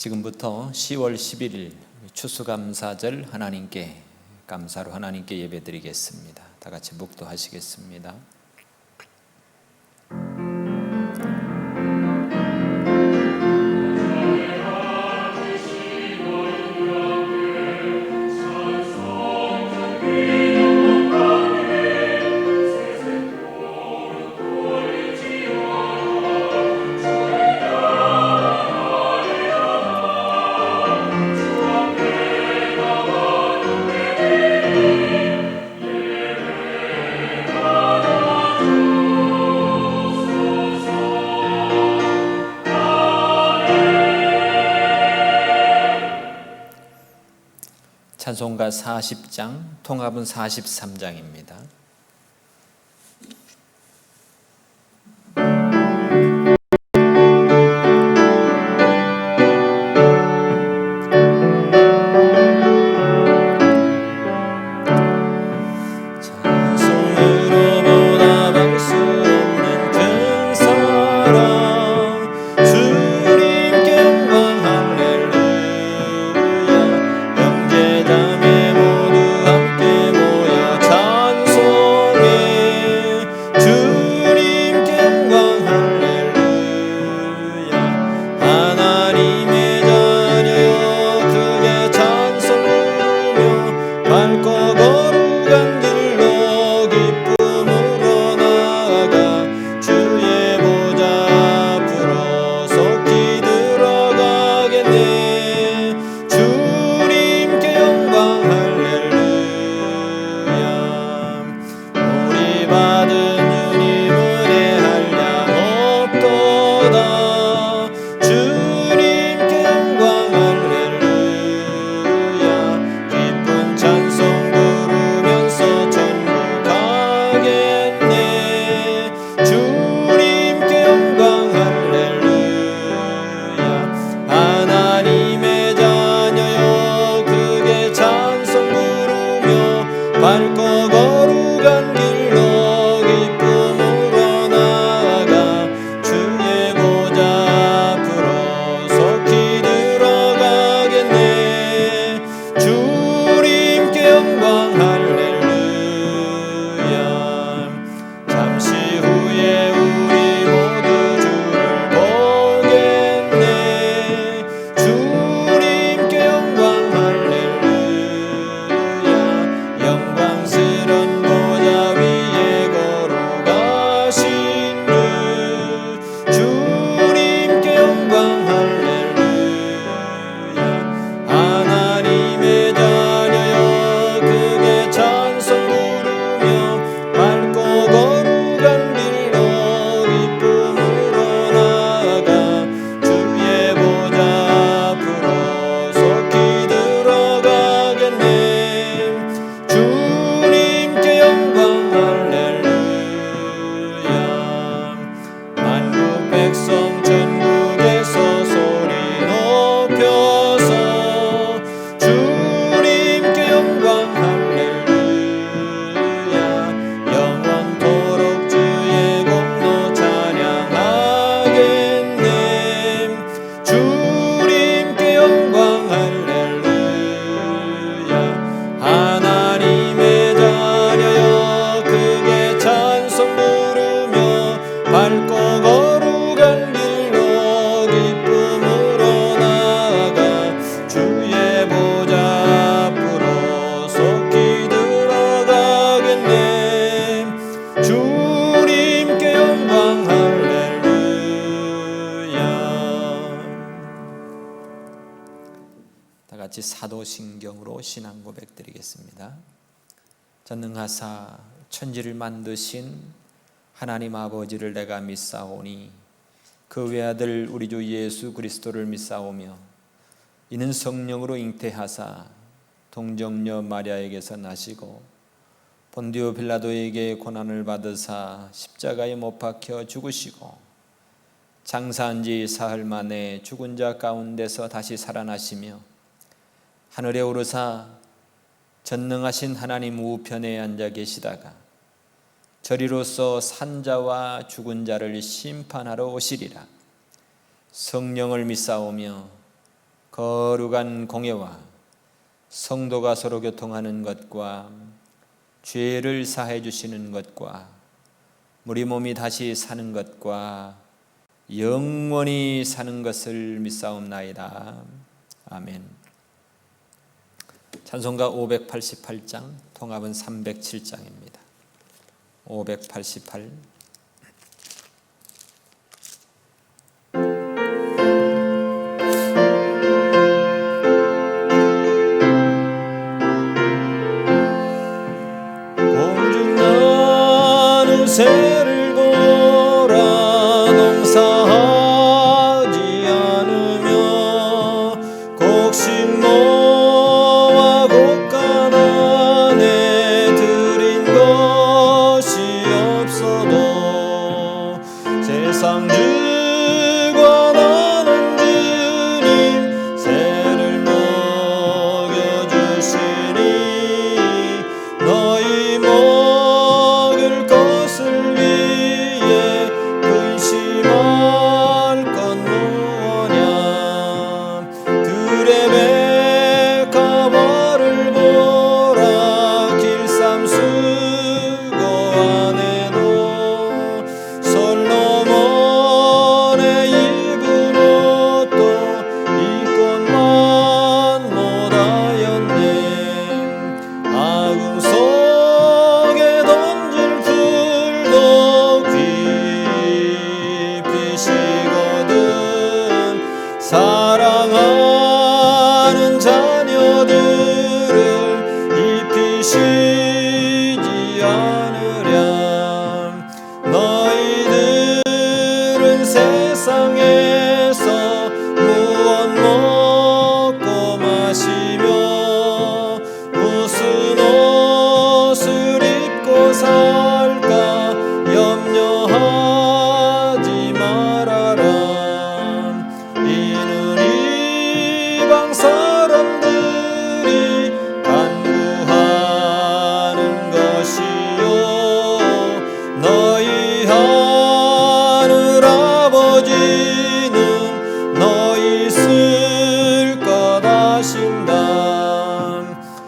지금부터 10월 11일 추수감사절 하나님께 감사로 하나님께 예배드리겠습니다. 다 같이 묵도하시겠습니다. 찬송가 40장, 통합은 43장입니다. 사도신경으로 신앙 고백 드리겠습니다. 전능하사 천지를 만드신 하나님 아버지를 내가 믿사오니 그 외아들 우리 주 예수 그리스도를 믿사오며 이는 성령으로 잉태하사 동정녀 마리아에게서 나시고 본디오 빌라도에게 고난을 받으사 십자가에 못 박혀 죽으시고 장사한 지 사흘 만에 죽은 자 가운데서 다시 살아나시며 하늘에 오르사 전능하신 하나님 우편에 앉아 계시다가 저리로서 산자와 죽은 자를 심판하러 오시리라. 성령을 믿사오며 거룩한 공예와 성도가 서로 교통하는 것과 죄를 사해 주시는 것과 우리 몸이 다시 사는 것과 영원히 사는 것을 믿사옵나이다. 아멘. 찬송가 588장, 통합은 307장입니다. 588. 공중나는 새를 보라 농사하지 않으며 곡식모와 곡간 안에 들인 것이 없어도 세상 주관하는 주님 새를 먹여주시니 너희 먹을 것을 위해 근심할 건 무엇냐. 들의 백합화를 보라 길쌈수고 안에도 솔로몬의 입은 옷도 입고만 못하였네. 아궁 속에 던질 풀도 깊이 시거든 사랑하는 자녀들을 입히시지 않으랴. 너희들은 세상에서 무엇 먹고 마시며 무슨 옷을 입고 살까 염려하지 말아라. 이는 이방 사람들이 간구하는 것이요 너희 하늘 아버지는 너희 쓸 것 아신다.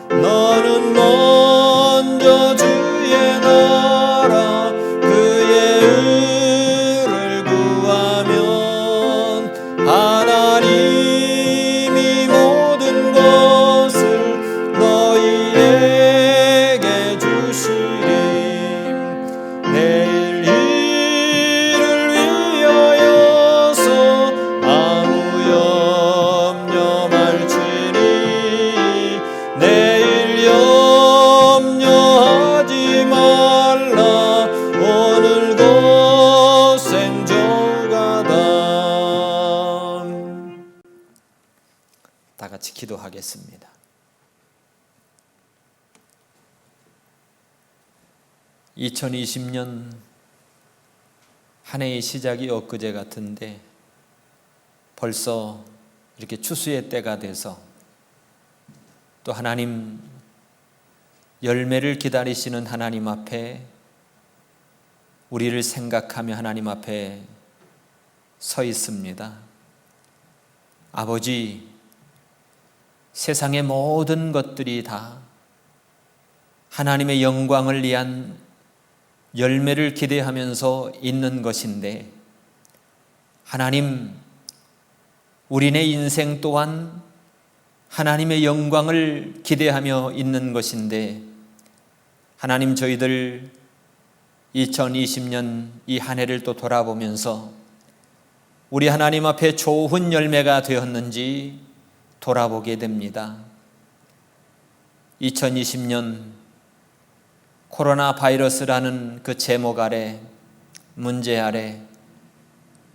너는 먼저 주의 나라 그의 의를 구하면 하나님이 모든 것을 너희에게 주시리. 내일 일을 위하여서 아무 염려 말지니 내일 염려하지 말라. 오늘 고생 조가다. 다 같이 기도하겠습니다. (2020년) 한 해의 시작이 엊그제 같은데 벌써 이렇게 추수의 때가 돼서 또 하나님 열매를 기다리시는 하나님 앞에 우리를 생각하며 하나님 앞에 서 있습니다. 아버지, 세상의 모든 것들이 다 하나님의 영광을 위한 열매를 기대하면서 있는 것인데 하나님, 우리네 인생 또한 하나님의 영광을 기대하며 있는 것인데 하나님, 저희들 2020년 이 한 해를 또 돌아보면서 우리 하나님 앞에 좋은 열매가 되었는지 돌아보게 됩니다. 2020년 코로나 바이러스라는 그 제목 아래, 문제 아래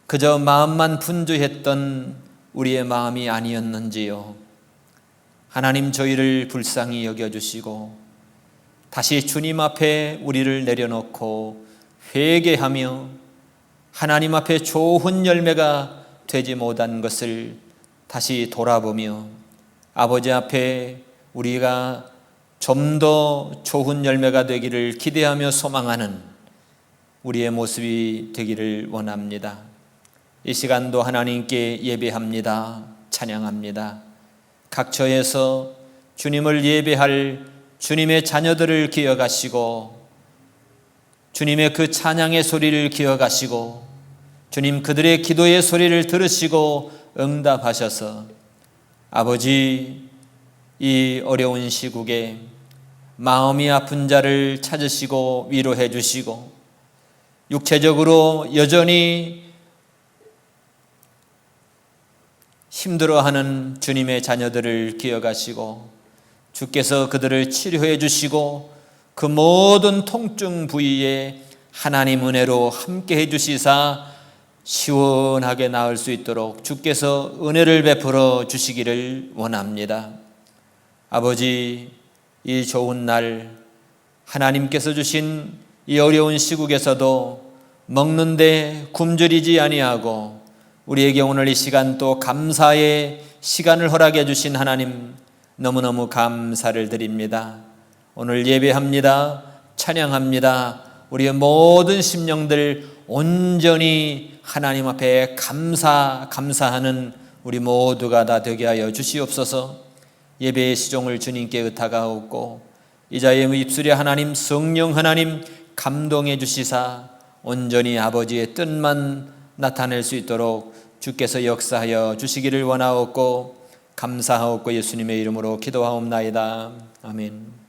그저 마음만 분주했던 우리의 마음이 아니었는지요. 하나님, 저희를 불쌍히 여겨주시고 다시 주님 앞에 우리를 내려놓고 회개하며 하나님 앞에 좋은 열매가 되지 못한 것을 다시 돌아보며 아버지 앞에 우리가 좀 더 좋은 열매가 되기를 기대하며 소망하는 우리의 모습이 되기를 원합니다. 이 시간도 하나님께 예배합니다. 찬양합니다. 각처에서 주님을 예배할 주님의 자녀들을 기억하시고 주님의 그 찬양의 소리를 기억하시고 주님 그들의 기도의 소리를 들으시고 응답하셔서 아버지 이 어려운 시국에 마음이 아픈 자를 찾으시고 위로해 주시고 육체적으로 여전히 힘들어하는 주님의 자녀들을 기억하시고 주께서 그들을 치료해 주시고 그 모든 통증 부위에 하나님 은혜로 함께 해 주시사 시원하게 나을 수 있도록 주께서 은혜를 베풀어 주시기를 원합니다. 아버지, 이 좋은 날 하나님께서 주신 이 어려운 시국에서도 먹는데 굶주리지 아니하고 우리에게 오늘 이 시간 또 감사의 시간을 허락해 주신 하나님 너무너무 감사를 드립니다. 오늘 예배합니다. 찬양합니다. 우리의 모든 심령들 온전히 하나님 앞에 감사하는 우리 모두가 다 되게 하여 주시옵소서. 예배의 시종을 주님께 의탁하옵고 이자의 입술에 하나님 성령 하나님 감동해 주시사 온전히 아버지의 뜻만 나타낼 수 있도록 주께서 역사하여 주시기를 원하옵고 감사하옵고 예수님의 이름으로 기도하옵나이다. 아멘.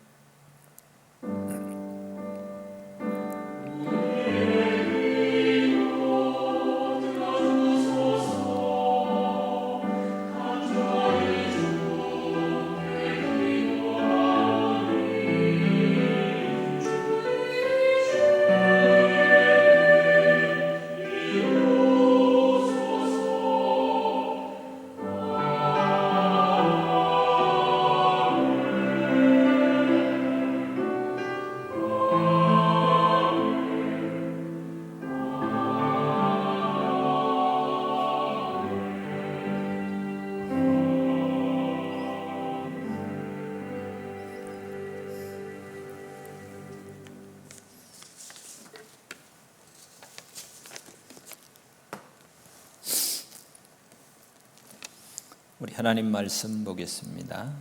우리 하나님 말씀 보겠습니다.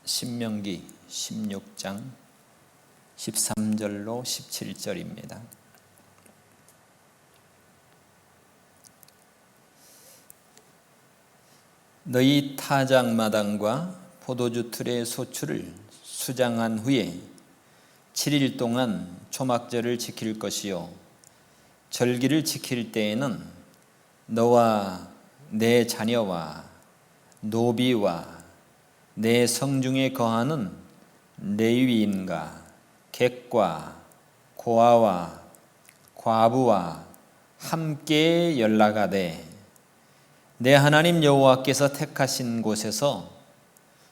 신명기 16장 13절로 17절입니다. 너희 타작마당과 포도주 틀의 소출을 수장한 후에 7일 동안 초막절을 지킬 것이요 절기를 지킬 때에는 너와 내 자녀와 노비와 내 성중에 거하는 레위인과 객과 고아와 과부와 함께 연락하되 내 하나님 여호와께서 택하신 곳에서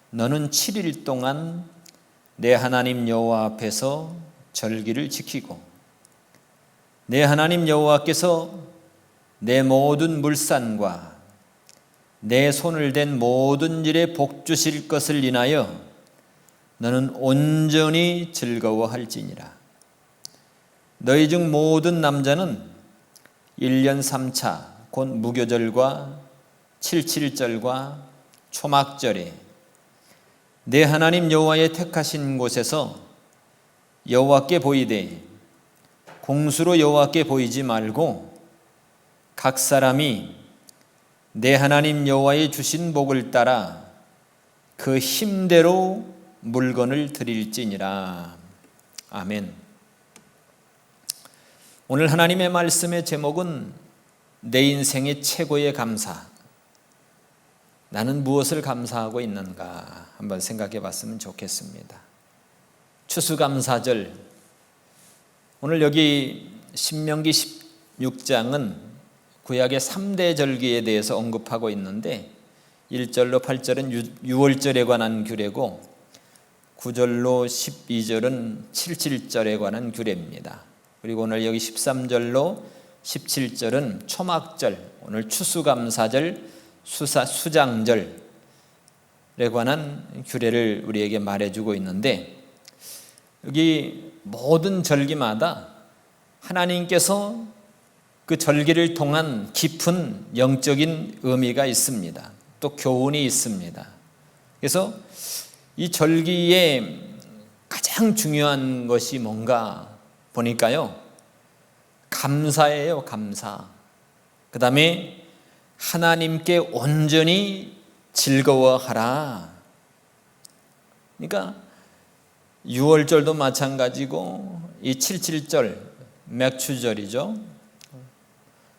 너는 7일 동안 내 하나님 여호와 앞에서 절기를 지키고 내 하나님 여호와께서 내 모든 물산과 내 손을 댄 모든 일에 복 주실 것을 인하여 너는 온전히 즐거워할지니라. 너희 중 모든 남자는 1년 3차 곧 무교절과 77절과 초막절에 내 하나님 여호와의 택하신 곳에서 여호와께 보이되 공수로 여호와께 보이지 말고 각 사람이 내 하나님 여호와의 주신 복을 따라 그 힘대로 물건을 드릴지니라. 아멘. 오늘 하나님의 말씀의 제목은 내 인생의 최고의 감사. 나는 무엇을 감사하고 있는가 한번 생각해 봤으면 좋겠습니다. 추수감사절. 오늘 여기 신명기 16장은 구약의 3대 절기에 대해서 언급하고 있는데 1절로 8절은 유월절에 관한 규례고 9절로 12절은 77절에 관한 규례입니다. 그리고 오늘 여기 13절로 17절은 초막절, 오늘 추수감사절, 수장절에 관한 규례를 우리에게 말해주고 있는데 여기 모든 절기마다 하나님께서 그 절기를 통한 깊은 영적인 의미가 있습니다. 또 교훈이 있습니다. 그래서 이 절기에 가장 중요한 것이 뭔가 보니까요, 감사예요. 감사. 그 다음에 하나님께 온전히 즐거워하라. 그러니까 6월절도 마찬가지고 이 77절 맥추절이죠.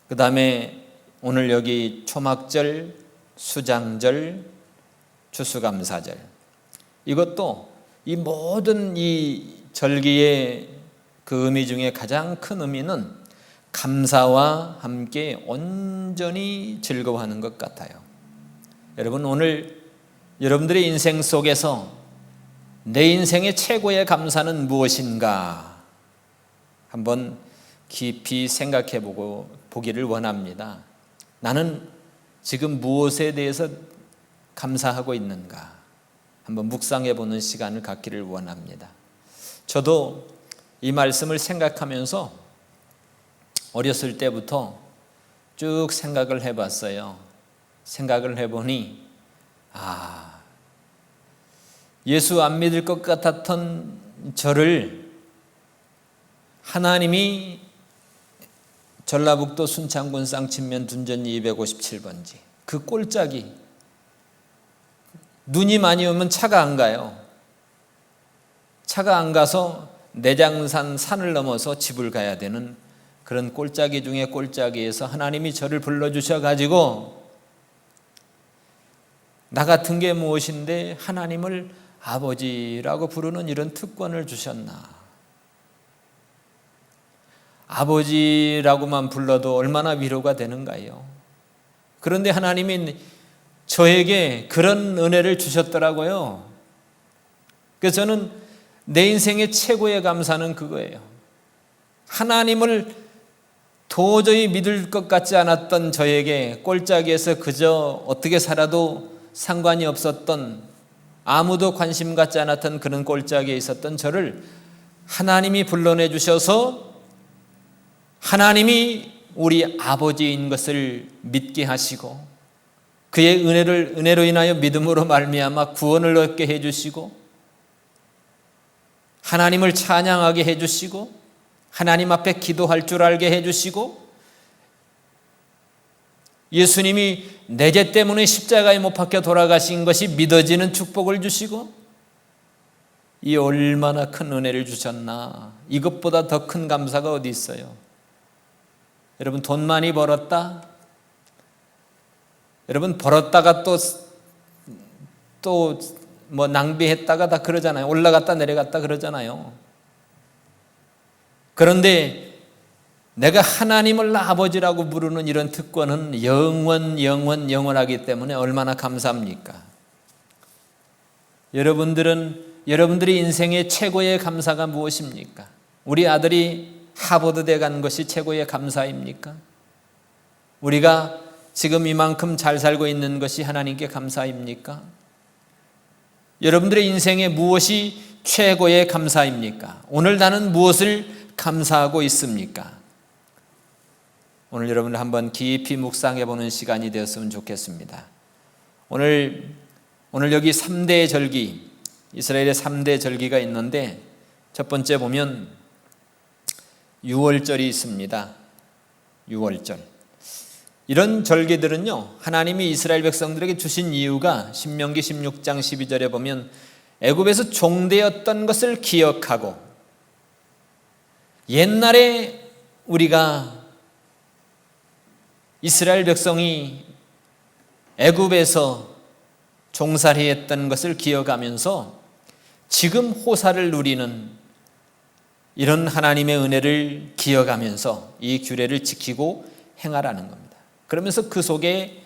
그 다음에 오늘 여기 초막절, 수장절, 추수감사절, 이것도 이 모든 이 절기의 그 의미 중에 가장 큰 의미는 감사와 함께 온전히 즐거워하는 것 같아요. 여러분, 오늘 여러분들의 인생 속에서 내 인생의 최고의 감사는 무엇인가 한번 깊이 생각해 보기를 원합니다. 나는 지금 무엇에 대해서 감사하고 있는가 한번 묵상해 보는 시간을 갖기를 원합니다. 저도 이 말씀을 생각하면서 어렸을 때부터 쭉 생각을 해봤어요. 생각을 해보니 예수 안 믿을 것 같았던 저를 하나님이 전라북도 순창군 쌍친면 둔전 257번지 그 꼴짝이, 눈이 많이 오면 차가 안 가요. 차가 안 가서 내장산 산을 넘어서 집을 가야 되는 그런 꼴짝이 중에 꼴짝이에서 하나님이 저를 불러주셔가지고 나 같은 게 무엇인데 하나님을 아버지라고 부르는 이런 특권을 주셨나. 아버지라고만 불러도 얼마나 위로가 되는가요? 그런데 하나님이 저에게 그런 은혜를 주셨더라고요. 그래서 저는 내 인생의 최고의 감사는 그거예요. 하나님을 도저히 믿을 것 같지 않았던 저에게 꼴짝이에서 그저 어떻게 살아도 상관이 없었던, 아무도 관심 갖지 않았던 그런 꼴짝이에 있었던 저를 하나님이 불러내 주셔서 하나님이 우리 아버지인 것을 믿게 하시고 그의 은혜로 인하여 믿음으로 말미암아 구원을 얻게 해주시고 하나님을 찬양하게 해주시고 하나님 앞에 기도할 줄 알게 해주시고 예수님이 내 죄 때문에 십자가에 못 박혀 돌아가신 것이 믿어지는 축복을 주시고 이 얼마나 큰 은혜를 주셨나. 이것보다 더 큰 감사가 어디 있어요? 여러분, 돈 많이 벌었다? 여러분, 벌었다가 또 뭐 낭비했다가 다 그러잖아요. 올라갔다 내려갔다 그러잖아요. 그런데 내가 하나님을 아버지라고 부르는 이런 특권은 영원하기 때문에 얼마나 감사합니까? 여러분들의 인생의 최고의 감사가 무엇입니까? 우리 아들이 하버드대 간 것이 최고의 감사입니까? 우리가 지금 이만큼 잘 살고 있는 것이 하나님께 감사입니까? 여러분들의 인생에 무엇이 최고의 감사입니까? 오늘 나는 무엇을 감사하고 있습니까? 오늘 여러분들 한번 깊이 묵상해 보는 시간이 되었으면 좋겠습니다. 오늘 여기 3대 절기, 이스라엘의 3대 절기가 있는데 첫 번째 보면 6월절이 있습니다. 6월절. 이런 절기들은요, 하나님이 이스라엘 백성들에게 주신 이유가 신명기 16장 12절에 보면 애굽에서 종되었던 것을 기억하고, 옛날에 우리가 이스라엘 백성이 애굽에서 종살이 했던 것을 기억하면서 지금 호사를 누리는 이런 하나님의 은혜를 기억하면서 이 규례를 지키고 행하라는 겁니다. 그러면서 그 속에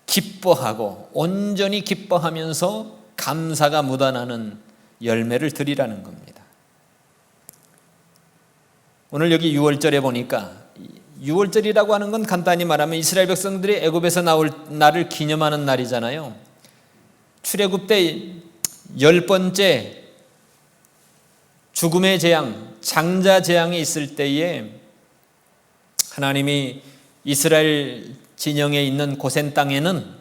기뻐하고 온전히 기뻐하면서 감사가 묻어나는 열매를 드리라는 겁니다. 오늘 여기 6월절에 보니까 6월절이라고 하는 건 간단히 말하면 이스라엘 백성들이 애굽에서 나올 날을 기념하는 날이잖아요. 출애굽 때 10번째 죽음의 재앙, 장자 재앙이 있을 때에 하나님이 이스라엘 진영에 있는 고센 땅에는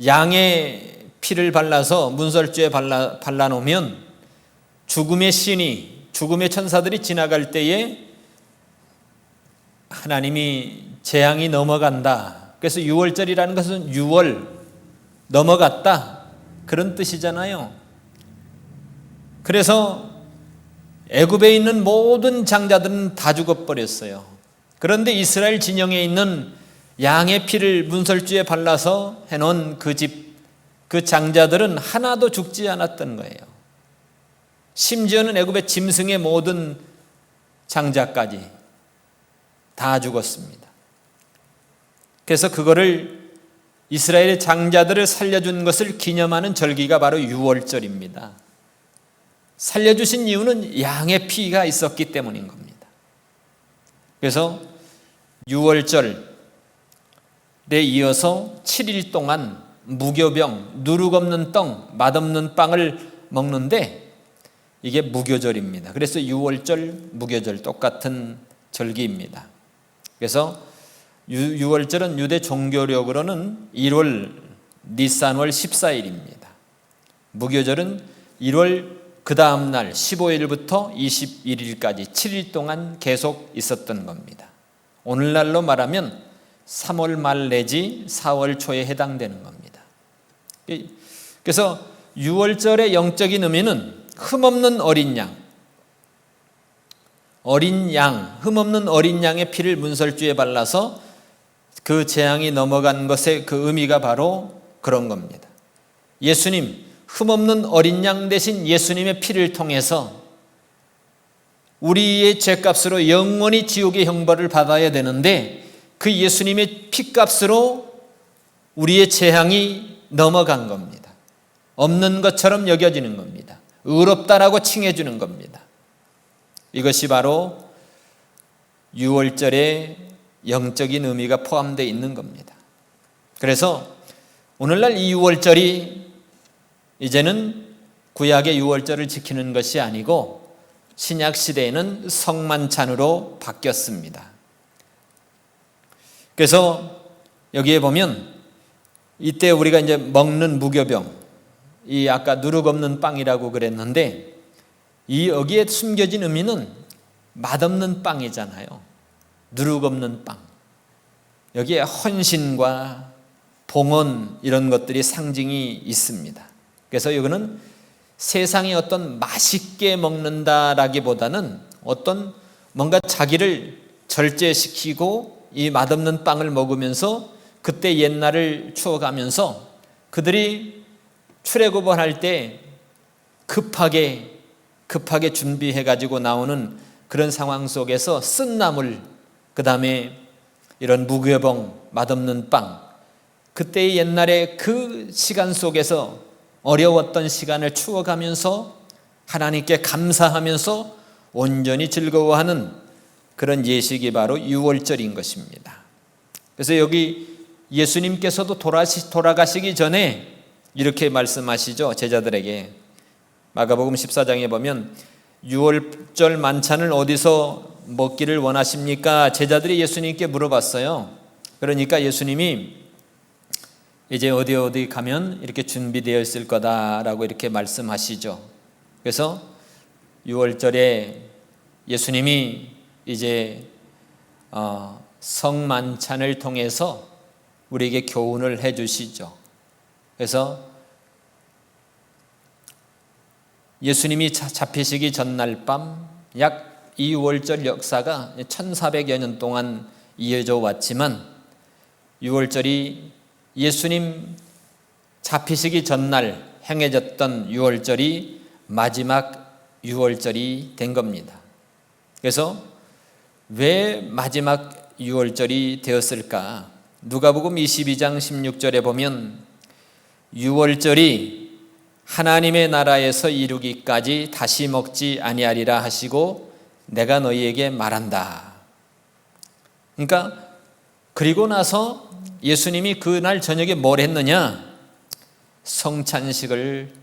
양의 피를 발라서 문설주에 발라놓으면 죽음의 신이, 죽음의 천사들이 지나갈 때에 하나님이 재앙이 넘어간다. 그래서 6월절이라는 것은 6월 넘어갔다, 그런 뜻이잖아요. 그래서 애굽에 있는 모든 장자들은 다 죽어버렸어요. 그런데 이스라엘 진영에 있는 양의 피를 문설주에 발라서 해놓은 그 집, 그 장자들은 하나도 죽지 않았던 거예요. 심지어는 애굽의 짐승의 모든 장자까지 다 죽었습니다. 그래서 그거를, 이스라엘의 장자들을 살려준 것을 기념하는 절기가 바로 6월절입니다. 살려주신 이유는 양의 피가 있었기 때문인 겁니다. 그래서 6월절에 이어서 7일 동안 무교병, 누룩 없는 떡, 맛없는 빵을 먹는데 이게 무교절입니다. 그래서 6월절, 무교절 똑같은 절기입니다. 그래서 6월절은 유대 종교력으로는 1월 니산월 14일입니다. 무교절은 1월 그 다음 날 15일부터 21일까지 7일 동안 계속 있었던 겁니다. 오늘날로 말하면 3월 말 내지 4월 초에 해당되는 겁니다. 그래서 6월절의 영적인 의미는 흠없는 어린 양, 흠없는 어린 양의 피를 문설주에 발라서 그 재앙이 넘어간 것의 그 의미가 바로 그런 겁니다. 예수님, 흠없는 어린 양 대신 예수님의 피를 통해서 우리의 죄값으로 영원히 지옥의 형벌을 받아야 되는데 그 예수님의 피값으로 우리의 재앙이 넘어간 겁니다. 없는 것처럼 여겨지는 겁니다. 의롭다라고 칭해주는 겁니다. 이것이 바로 6월절의 영적인 의미가 포함되어 있는 겁니다. 그래서 오늘날 이 6월절이 이제는 구약의 6월절을 지키는 것이 아니고 신약 시대에는 성만찬으로 바뀌었습니다. 그래서 여기에 보면 이때 우리가 이제 먹는 무교병, 이 아까 누룩 없는 빵이라고 그랬는데 이 여기에 숨겨진 의미는 맛없는 빵이잖아요. 누룩 없는 빵. 여기에 헌신과 봉헌 이런 것들이 상징이 있습니다. 그래서 이거는 세상에 어떤 맛있게 먹는다라기보다는 어떤 뭔가 자기를 절제시키고 이 맛없는 빵을 먹으면서 그때 옛날을 추억하면서 그들이 출애굽을 할 때 급하게 준비해 가지고 나오는 그런 상황 속에서 쓴 나물, 그 다음에 이런 무교병, 맛없는 빵, 그때의 옛날에 그 시간 속에서 어려웠던 시간을 추억하면서 하나님께 감사하면서 온전히 즐거워하는 그런 예식이 바로 6월절인 것입니다. 그래서 여기 예수님께서도 돌아가시기 전에 이렇게 말씀하시죠. 제자들에게 마가복음 14장에 보면 6월절 만찬을 어디서 먹기를 원하십니까? 제자들이 예수님께 물어봤어요. 그러니까 예수님이 이제 어디 가면 이렇게 준비되어 있을 거다라고 이렇게 말씀하시죠. 그래서 6월절에 예수님이 이제 성만찬을 통해서 우리에게 교훈을 해 주시죠. 그래서 예수님이 잡히시기 전날 밤, 약 6월절 역사가 1400여 년 동안 이어져 왔지만 6월절이 예수님 잡히시기 전날 행해졌던 6월절이 마지막 6월절이 된 겁니다. 그래서 왜 마지막 6월절이 되었을까? 누가복음 22장 16절에 보면 6월절이 하나님의 나라에서 이루기까지 다시 먹지 아니하리라 하시고 내가 너희에게 말한다. 그러니까 그리고 나서 예수님이 그날 저녁에 뭘 했느냐? 성찬식을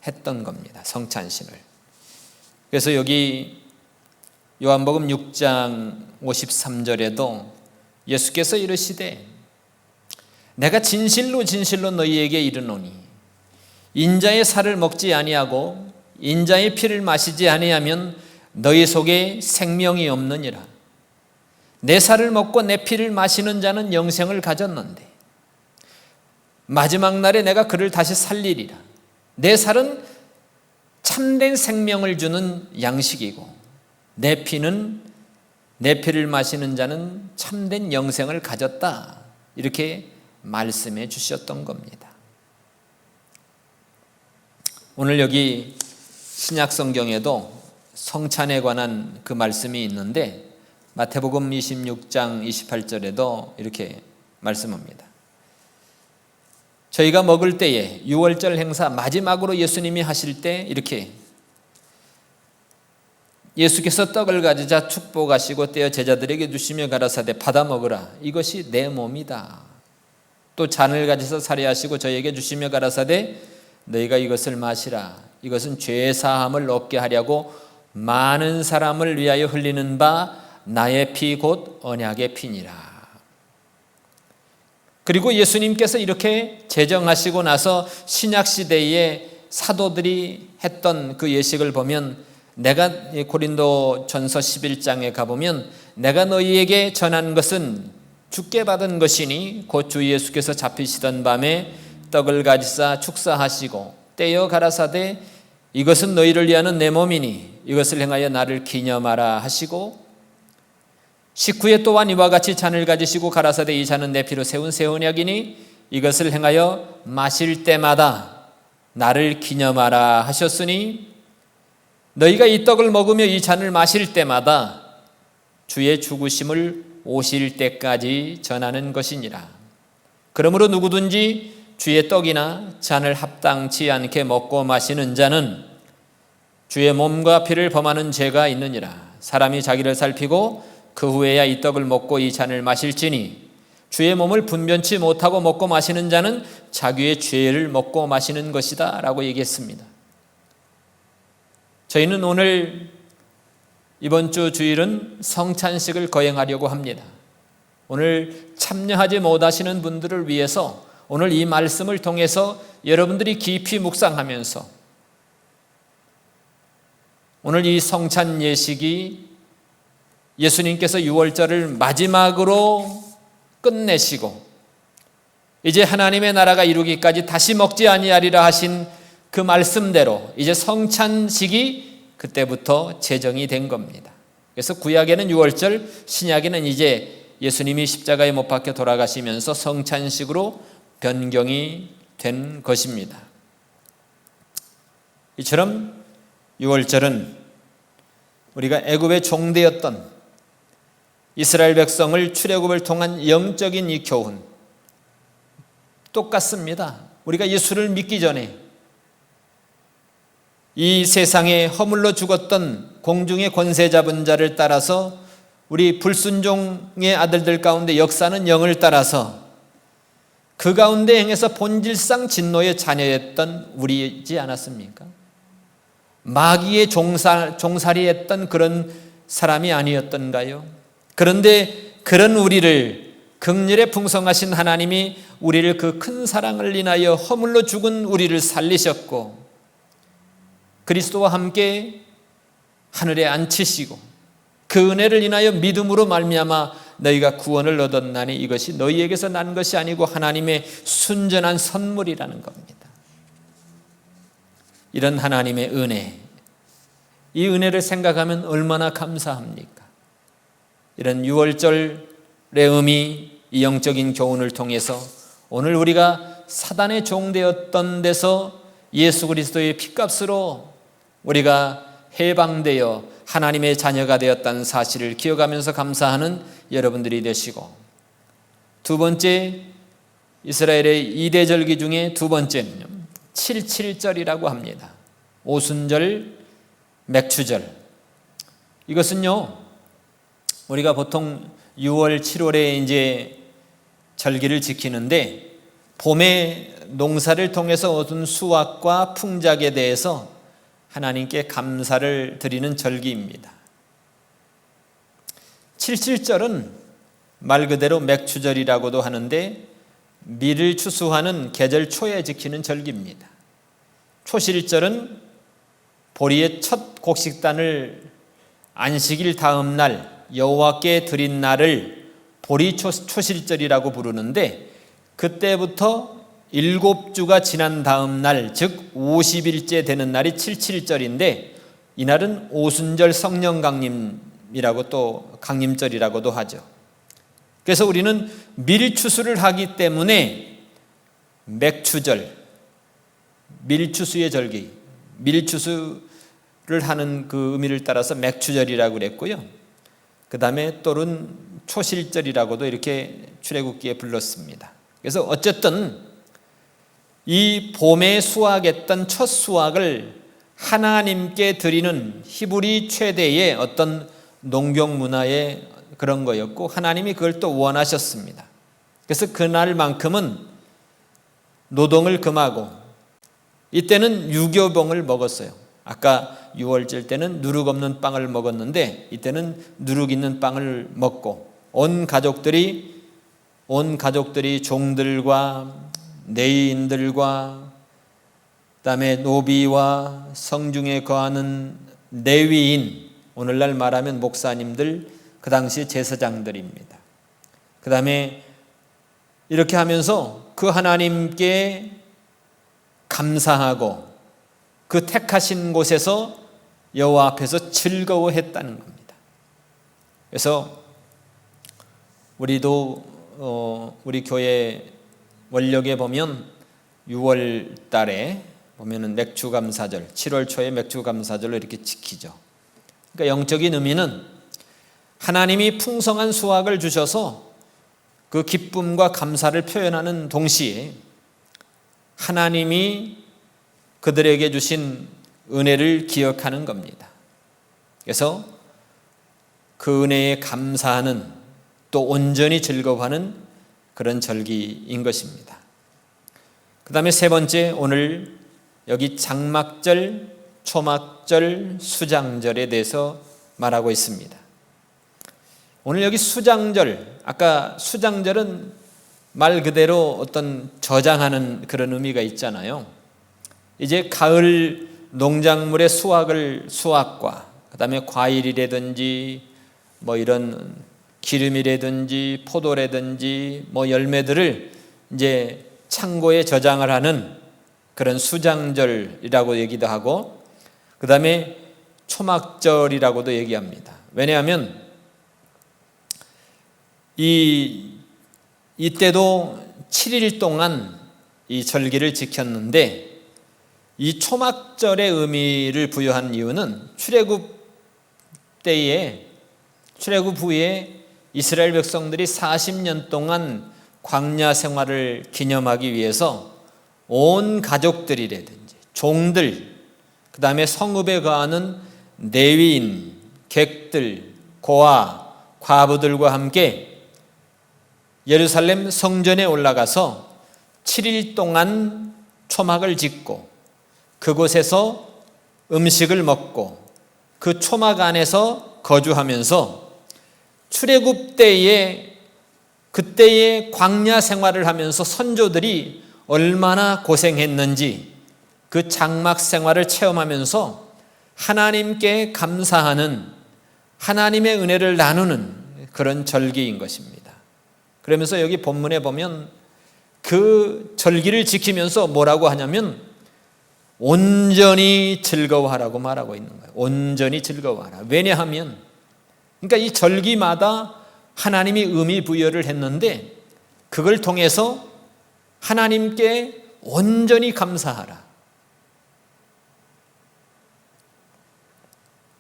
했던 겁니다. 성찬식을. 그래서 여기 요한복음 6장 53절에도 예수께서 이르시되 내가 진실로 진실로 너희에게 이르노니 인자의 살을 먹지 아니하고 인자의 피를 마시지 아니하면 너희 속에 생명이 없느니라. 내 살을 먹고 내 피를 마시는 자는 영생을 가졌는데 마지막 날에 내가 그를 다시 살리리라. 내 살은 참된 생명을 주는 양식이고 내 피를 마시는 자는 참된 영생을 가졌다. 이렇게 말씀해 주셨던 겁니다. 오늘 여기 신약 성경에도 성찬에 관한 그 말씀이 있는데 마태복음 26장 28절에도 이렇게 말씀합니다. 저희가 먹을 때에 유월절 행사 마지막으로 예수님이 하실 때 이렇게 예수께서 떡을 가지자 축복하시고 떼어 제자들에게 주시며 가라사대 받아 먹으라. 이것이 내 몸이다. 또 잔을 가지사 살해하시고 저희에게 주시며 가라사대 너희가 이것을 마시라. 이것은 죄 사함을 얻게 하려고 많은 사람을 위하여 흘리는 바 나의 피 곧 언약의 피니라. 그리고 예수님께서 이렇게 제정하시고 나서 신약 시대에 사도들이 했던 그 예식을 보면 내가 고린도 전서 11장에 가보면 내가 너희에게 전한 것은 주께 받은 것이니 곧 주 예수께서 잡히시던 밤에 떡을 가지사 축사하시고 떼어 가라사대 이것은 너희를 위하는 내 몸이니 이것을 행하여 나를 기념하라 하시고 식후에 또한 이와 같이 잔을 가지시고 가라사대 이 잔은 내 피로 세운 새 언약이니 이것을 행하여 마실 때마다 나를 기념하라 하셨으니 너희가 이 떡을 먹으며 이 잔을 마실 때마다 주의 죽으심을 오실 때까지 전하는 것이니라. 그러므로 누구든지 주의 떡이나 잔을 합당치 않게 먹고 마시는 자는 주의 몸과 피를 범하는 죄가 있느니라. 사람이 자기를 살피고 그 후에야 이 떡을 먹고 이 잔을 마실지니 주의 몸을 분변치 못하고 먹고 마시는 자는 자기의 죄를 먹고 마시는 것이다 라고 얘기했습니다. 저희는 오늘 이번 주 주일은 성찬식을 거행하려고 합니다. 오늘 참여하지 못하시는 분들을 위해서 오늘 이 말씀을 통해서 여러분들이 깊이 묵상하면서 오늘 이 성찬 예식이 예수님께서 유월절을 마지막으로 끝내시고 이제 하나님의 나라가 이루기까지 다시 먹지 아니하리라 하신 그 말씀대로 이제 성찬식이 그때부터 제정이 된 겁니다. 그래서 구약에는 유월절, 신약에는 이제 예수님이 십자가에 못 박혀 돌아가시면서 성찬식으로 변경이 된 것입니다. 이처럼 유월절은 우리가 애굽의 종되었던 이스라엘 백성을 출애굽을 통한 영적인 이 교훈 똑같습니다. 우리가 예수를 믿기 전에 이 세상에 허물로 죽었던 공중의 권세 잡은 자를 따라서 우리 불순종의 아들들 가운데 역사는 영을 따라서 그 가운데 행해서 본질상 진노의 자녀였던 우리이지 않았습니까? 마귀의 종살이했던 그런 사람이 아니었던가요? 그런데 그런 우리를 긍휼에 풍성하신 하나님이 우리를 그 큰 사랑을 인하여 허물로 죽은 우리를 살리셨고 그리스도와 함께 하늘에 앉히시고 그 은혜를 인하여 믿음으로 말미암아 너희가 구원을 얻었나니 이것이 너희에게서 난 것이 아니고 하나님의 순전한 선물이라는 겁니다. 이런 하나님의 은혜, 이 은혜를 생각하면 얼마나 감사합니까? 이런 유월절의 의미, 이 영적인 교훈을 통해서 오늘 우리가 사단의 종되었던 데서 예수 그리스도의 피값으로 우리가 해방되어 하나님의 자녀가 되었다는 사실을 기억하면서 감사하는 여러분들이 되시고, 두 번째 이스라엘의 2대 절기 중에 두 번째는요 7.7절이라고 합니다. 오순절, 맥추절. 이것은요 우리가 보통 6월, 7월에 이제 절기를 지키는데 봄에 농사를 통해서 얻은 수확과 풍작에 대해서 하나님께 감사를 드리는 절기입니다. 7.7절은 말 그대로 맥추절이라고도 하는데 밀을 추수하는 계절 초에 지키는 절기입니다. 초실절은 보리의 첫 곡식단을 안식일 다음 날 여호와께 드린 날을 보리 초실절이라고 부르는데, 그때부터 7주가 지난 다음 날, 즉 50일째 되는 날이 칠칠절인데, 이날은 오순절 성령 강림이라고 또 강림절이라고도 하죠. 그래서 우리는 밀추수를 하기 때문에 맥추절, 밀추수의 절기, 밀추수를 하는 그 의미를 따라서 맥추절이라고 그랬고요. 그 다음에 또는 초실절이라고도 이렇게 출애굽기에 불렀습니다. 그래서 어쨌든 이 봄에 수확했던 첫 수확을 하나님께 드리는 히브리 최대의 어떤 농경 문화의 그런 거였고, 하나님이 그걸 또 원하셨습니다. 그래서 그날만큼은 노동을 금하고, 이때는 유교봉을 먹었어요. 아까 6월절 때는 누룩 없는 빵을 먹었는데, 이때는 누룩 있는 빵을 먹고, 온 가족들이 종들과 내인들과 그다음에 노비와 성중에 거하는 레위인, 오늘날 말하면 목사님들, 그 당시 제사장들입니다. 그 다음에 이렇게 하면서 그 하나님께 감사하고 그 택하신 곳에서 여호와 앞에서 즐거워했다는 겁니다. 그래서 우리도 우리 교회 원력에 보면 6월 달에 보면은 맥주감사절, 7월 초에 맥주감사절로 이렇게 지키죠. 그러니까 영적인 의미는 하나님이 풍성한 수확을 주셔서 그 기쁨과 감사를 표현하는 동시에 하나님이 그들에게 주신 은혜를 기억하는 겁니다. 그래서 그 은혜에 감사하는, 또 온전히 즐거워하는 그런 절기인 것입니다. 그 다음에 세 번째, 오늘 여기 장막절, 초막절, 수장절에 대해서 말하고 있습니다. 오늘 여기 수장절, 아까 수장절은 말 그대로 어떤 저장하는 그런 의미가 있잖아요. 이제 가을 농작물의 수확과 그 다음에 과일이라든지 뭐 이런 기름이라든지 포도라든지 뭐 열매들을 이제 창고에 저장을 하는 그런 수장절이라고 얘기도 하고, 그 다음에 초막절이라고도 얘기합니다. 왜냐하면 이때도 7일 동안 이 절기를 지켰는데, 이 초막절의 의미를 부여한 이유는 출애굽 후에 이스라엘 백성들이 40년 동안 광야 생활을 기념하기 위해서 온 가족들이라든지 종들, 그 다음에 성읍에 거하는 레위인, 객들, 고아, 과부들과 함께 예루살렘 성전에 올라가서 7일 동안 초막을 짓고 그곳에서 음식을 먹고 그 초막 안에서 거주하면서 출애굽 때에 그때의 광야 생활을 하면서 선조들이 얼마나 고생했는지 그 장막 생활을 체험하면서 하나님께 감사하는, 하나님의 은혜를 나누는 그런 절기인 것입니다. 그러면서 여기 본문에 보면 그 절기를 지키면서 뭐라고 하냐면 온전히 즐거워하라고 말하고 있는 거예요. 온전히 즐거워하라. 왜냐하면, 그러니까 이 절기마다 하나님이 의미 부여를 했는데 그걸 통해서 하나님께 온전히 감사하라.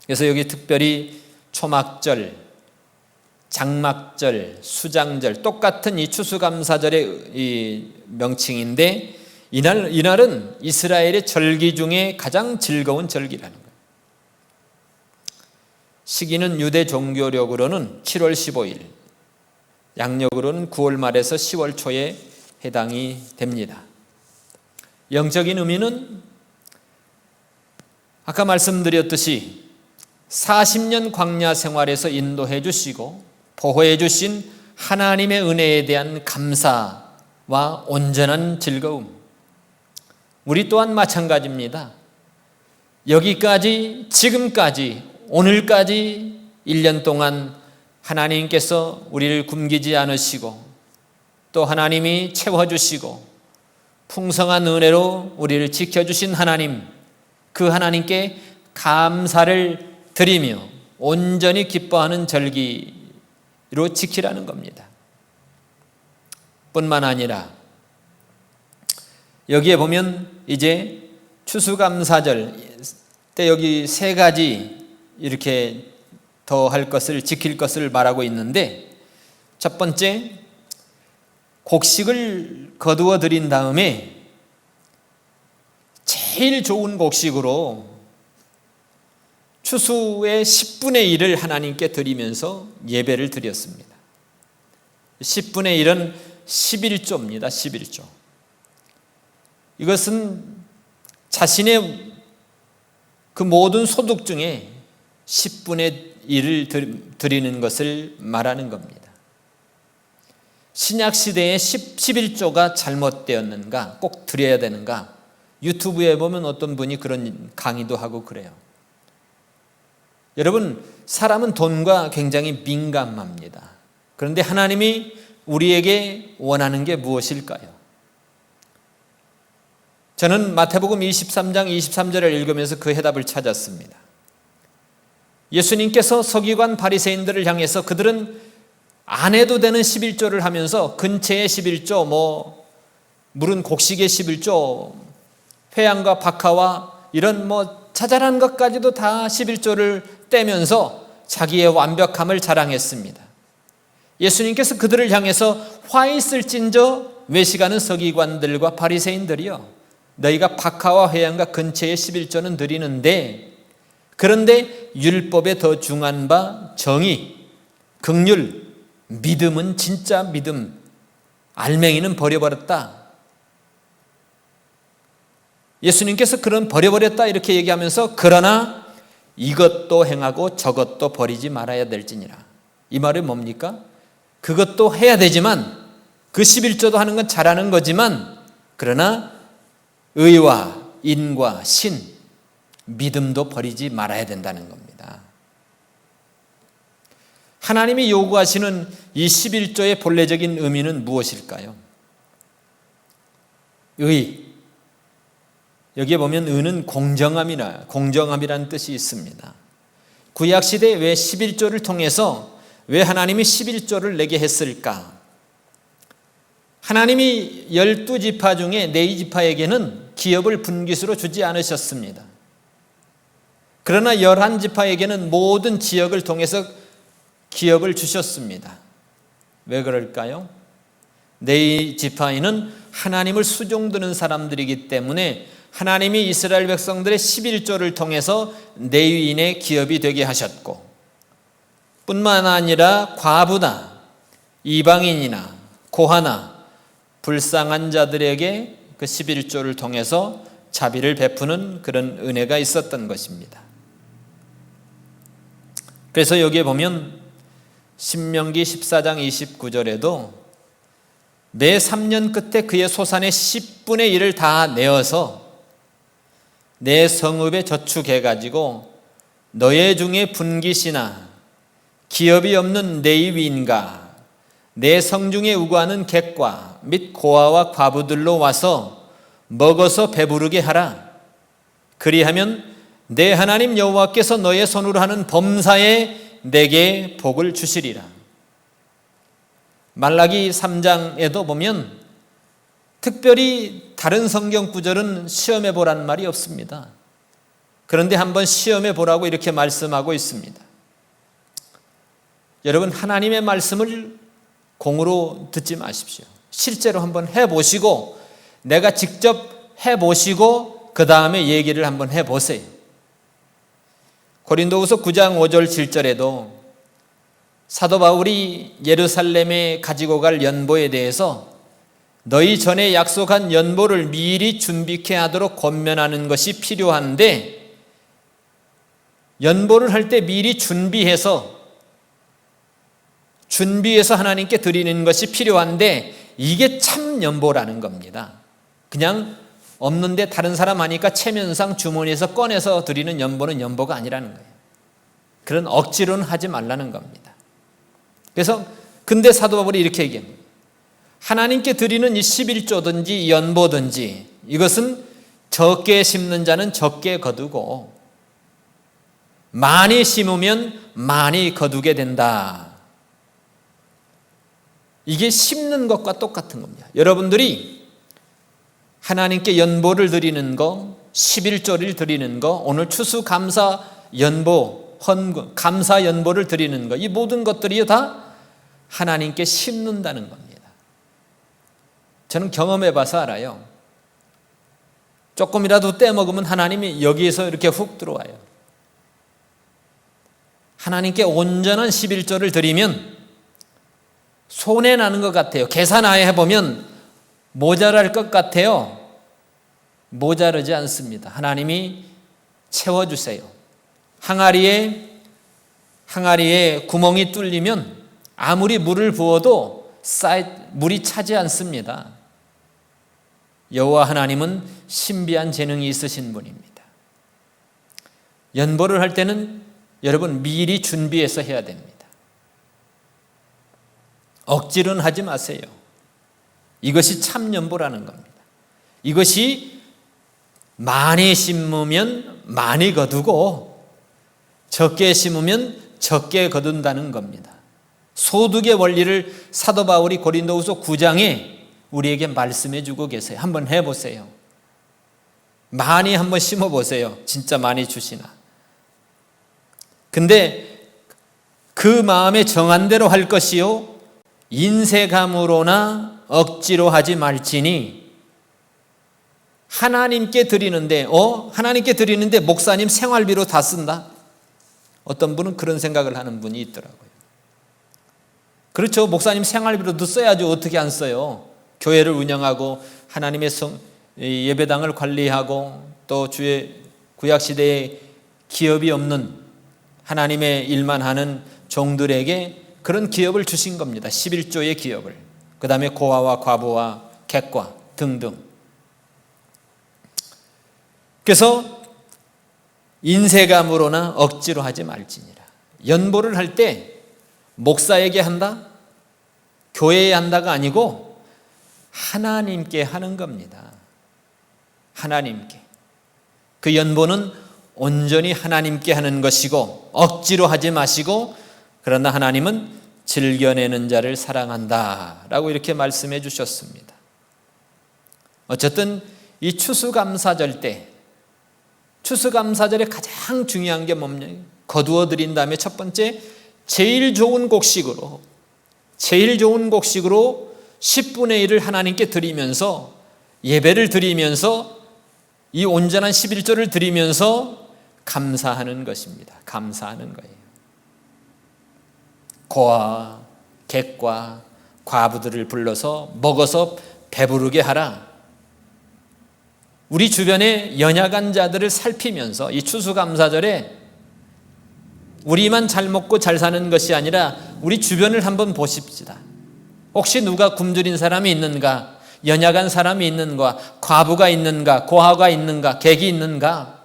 그래서 여기 특별히 초막절, 장막절, 수장절, 똑같은 이 추수감사절의 이 명칭인데, 이날은 이스라엘의 절기 중에 가장 즐거운 절기라는 거예요. 시기는 유대 종교력으로는 7월 15일, 양력으로는 9월 말에서 10월 초에 해당이 됩니다. 영적인 의미는 아까 말씀드렸듯이 40년 광야 생활에서 인도해 주시고 보호해 주신 하나님의 은혜에 대한 감사, 온전한 즐거움. 우리 또한 마찬가지입니다. 여기까지, 지금까지, 오늘까지 1년 동안 하나님께서 우리를 굶기지 않으시고 또 하나님이 채워주시고 풍성한 은혜로 우리를 지켜주신 하나님, 그 하나님께 감사를 드리며 온전히 기뻐하는 절기로 지키라는 겁니다. 뿐만 아니라 여기에 보면 이제 추수감사절 때 여기 세 가지 이렇게 더 할 것을, 지킬 것을 말하고 있는데, 첫 번째, 곡식을 거두어 드린 다음에 제일 좋은 곡식으로 추수의 10분의 1을 하나님께 드리면서 예배를 드렸습니다. 10분의 1은 11조입니다. 11조. 이것은 자신의 그 모든 소득 중에 10분의 1을 드리는 것을 말하는 겁니다. 신약시대에 11조가 잘못되었는가? 꼭 드려야 되는가? 유튜브에 보면 어떤 분이 그런 강의도 하고 그래요. 여러분, 사람은 돈과 굉장히 민감합니다. 그런데 하나님이 우리에게 원하는 게 무엇일까요? 저는 마태복음 23장 23절을 읽으면서 그 해답을 찾았습니다. 예수님께서 서기관 바리새인들을 향해서 그들은 안 해도 되는 11조를 하면서 근체의 11조, 물은 곡식의 11조, 회양과 박하와 이런 자잘한 것까지도 다 11조를 떼면서 자기의 완벽함을 자랑했습니다. 예수님께서 그들을 향해서 화 있을진저 외식하는 서기관들과 바리새인들이요, 너희가 박하와 회양과 근체의 11조는 드리는데, 그런데 율법에 더 중한 바 정의, 긍휼, 믿음은 진짜 믿음, 알맹이는 버려버렸다. 예수님께서 그런 버려버렸다 이렇게 얘기하면서 그러나 이것도 행하고 저것도 버리지 말아야 될지니라. 이 말은 뭡니까? 그것도 해야 되지만, 그 11조도 하는 건 잘하는 거지만, 그러나 의와 인과 신, 믿음도 버리지 말아야 된다는 겁니다. 하나님이 요구하시는 이 11조의 본래적인 의미는 무엇일까요? 의. 여기에 보면 의는 공정함이라는 뜻이 있습니다. 구약시대에 왜 11조를 통해서 왜 하나님이 11조를 내게 했을까? 하나님이 12지파 중에 4지파에게는 기업을 분깃으로 주지 않으셨습니다. 그러나 11지파에게는 모든 지역을 통해서 기업을 주셨습니다. 왜 그럴까요? 4지파에는 하나님을 수종드는 사람들이기 때문에 하나님이 이스라엘 백성들의 11조를 통해서 레위인의 기업이 되게 하셨고, 뿐만 아니라 과부나 이방인이나 고아나 불쌍한 자들에게 그 11조를 통해서 자비를 베푸는 그런 은혜가 있었던 것입니다. 그래서 여기에 보면 신명기 14장 29절에도 매 3년 끝에 그의 소산의 10분의 1을 다 내어서 내 성읍에 저축해가지고 너의 중에 분깃이나 기업이 없는 레위인과 내 성중에 우거하는 객과 및 고아와 과부들로 와서 먹어서 배부르게 하라. 그리하면 내 하나님 여호와께서 너의 손으로 하는 범사에 내게 복을 주시리라. 말라기 3장에도 보면 특별히 다른 성경 구절은 시험해 보라는 말이 없습니다. 그런데 한번 시험해 보라고 이렇게 말씀하고 있습니다. 여러분, 하나님의 말씀을 공으로 듣지 마십시오. 실제로 한번 해보시고, 내가 직접 해보시고 그 다음에 얘기를 한번 해보세요. 고린도후서 9장 5절 7절에도 사도 바울이 예루살렘에 가지고 갈 연보에 대해서 너희 전에 약속한 연보를 미리 준비케 하도록 권면하는 것이 필요한데, 연보를 할 때 미리 준비해서 하나님께 드리는 것이 필요한데 이게 참 연보라는 겁니다. 그냥 없는데 다른 사람 하니까 체면상 주머니에서 꺼내서 드리는 연보는 연보가 아니라는 거예요. 그런 억지로는 하지 말라는 겁니다. 그래서 근데 사도 바울이 이렇게 얘기합니다. 하나님께 드리는 이 11조든지 연보든지 이것은 적게 심는 자는 적게 거두고 많이 심으면 많이 거두게 된다. 이게 심는 것과 똑같은 겁니다. 여러분들이 하나님께 연보를 드리는 거, 11조를 드리는 거, 오늘 추수감사 연보, 헌금, 감사 연보를 드리는 거, 이 모든 것들이 다 하나님께 심는다는 겁니다. 저는 경험해 봐서 알아요. 조금이라도 떼먹으면 하나님이 여기에서 이렇게 훅 들어와요. 하나님께 온전한 11조를 드리면 손해나는 것 같아요. 계산하여 해보면 모자랄 것 같아요. 모자르지 않습니다. 하나님이 채워주세요. 항아리에 구멍이 뚫리면 아무리 물을 부어도 물이 차지 않습니다. 여호와 하나님은 신비한 재능이 있으신 분입니다. 연보를 할 때는 여러분 미리 준비해서 해야 됩니다. 억지로는 하지 마세요. 이것이 참 연보라는 겁니다. 이것이 많이 심으면 많이 거두고 적게 심으면 적게 거둔다는 겁니다. 소득의 원리를 사도 바울이 고린도후서 9장에 우리에게 말씀해 주고 계세요. 한번 해보세요. 많이 한번 심어보세요. 진짜 많이 주시나. 근데 그 마음에 정한 대로 할 것이요 인색함으로나 억지로 하지 말지니 하나님께 드리는데 목사님 생활비로 다 쓴다? 어떤 분은 그런 생각을 하는 분이 있더라고요. 그렇죠. 목사님 생활비로도 써야죠. 어떻게 안 써요? 교회를 운영하고 하나님의 예배당을 관리하고 또 주의 구약시대에 기업이 없는 하나님의 일만 하는 종들에게 그런 기업을 주신 겁니다. 11조의 기업을. 그 다음에 고아와 과부와 객과 등등. 그래서 인색함으로나 억지로 하지 말지니라. 연보를 할 때 목사에게 한다? 교회에 한다가 아니고 하나님께 하는 겁니다. 하나님께. 그 연보는 온전히 하나님께 하는 것이고 억지로 하지 마시고 그러나 하나님은 즐겨내는 자를 사랑한다 라고 이렇게 말씀해 주셨습니다. 어쨌든 이 추수감사절 때 추수감사절에 가장 중요한 게 뭡니까? 거두어 드린 다음에 첫 번째 제일 좋은 곡식으로 10분의 1을 하나님께 드리면서 예배를 드리면서 이 온전한 11조를 드리면서 감사하는 것입니다. 감사하는 거예요. 고아, 객과 과부들을 불러서 먹어서 배부르게 하라. 우리 주변에 연약한 자들을 살피면서 이 추수감사절에 우리만 잘 먹고 잘 사는 것이 아니라 우리 주변을 한번 보십시다. 혹시 누가 굶주린 사람이 있는가? 연약한 사람이 있는가? 과부가 있는가? 고아가 있는가? 객이 있는가?